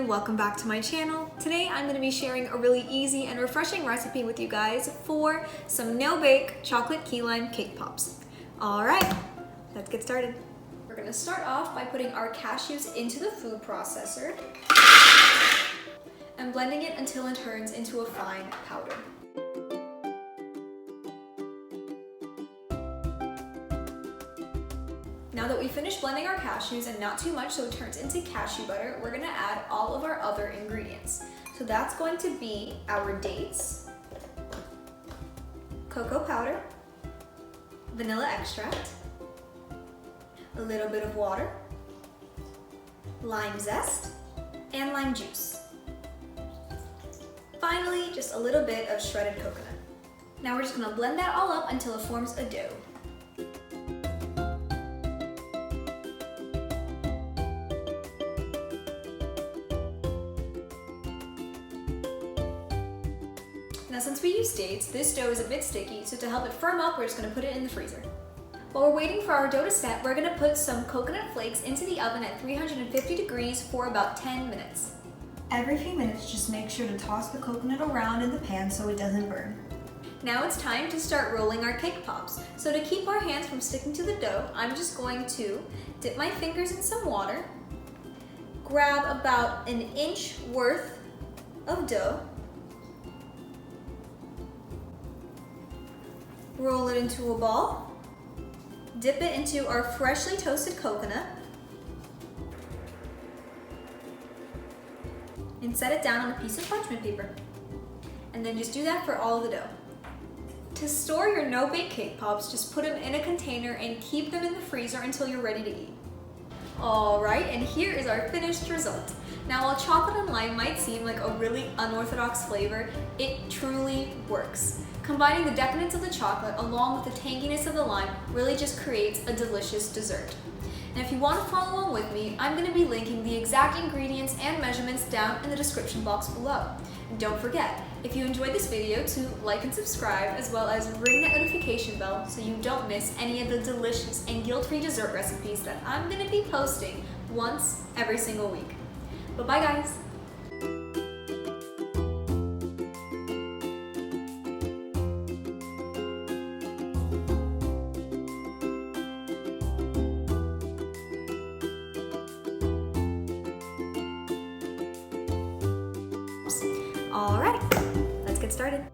welcome back to my channel. Today I'm going to be sharing a really easy and refreshing recipe with you guys for some no-bake chocolate key lime cake pops. Alright, let's get started. We're going to start off by putting our cashews into the food processor and blending it until it turns into a fine powder. Now that we finished blending our cashews, and not too much so it turns into cashew butter, we're going to add all of our other ingredients. So that's going to be our dates, cocoa powder, vanilla extract, a little bit of water, lime zest, and lime juice. Finally, just a little bit of shredded coconut. Now we're just going to blend that all up until it forms a dough. Now since we use dates, this dough is a bit sticky, so to help it firm up, we're just going to put it in the freezer. While we're waiting for our dough to set, we're going to put some coconut flakes into the oven at 350 degrees for about 10 minutes. Every few minutes, just make sure to toss the coconut around in the pan so it doesn't burn. Now it's time to start rolling our cake pops. So to keep our hands from sticking to the dough, I'm just going to dip my fingers in some water, grab about an inch worth of dough, roll it into a ball, dip it into our freshly toasted coconut, and set it down on a piece of parchment paper. And then just do that for all of the dough. To store your no-bake cake pops, just put them in a container and keep them in the freezer until you're ready to eat. Alright, and here is our finished result. Now while chocolate and lime might seem like a really unorthodox flavor, it truly works. Combining the decadence of the chocolate along with the tanginess of the lime really just creates a delicious dessert. And if you want to follow along with me, I'm going to be linking the exact ingredients and measurements down in the description box below. And don't forget, if you enjoyed this video, to like and subscribe, as well as ring that notification bell so you don't miss any of the delicious and guilt-free dessert recipes that I'm going to be posting once every single week. But bye guys! Alright, let's get started.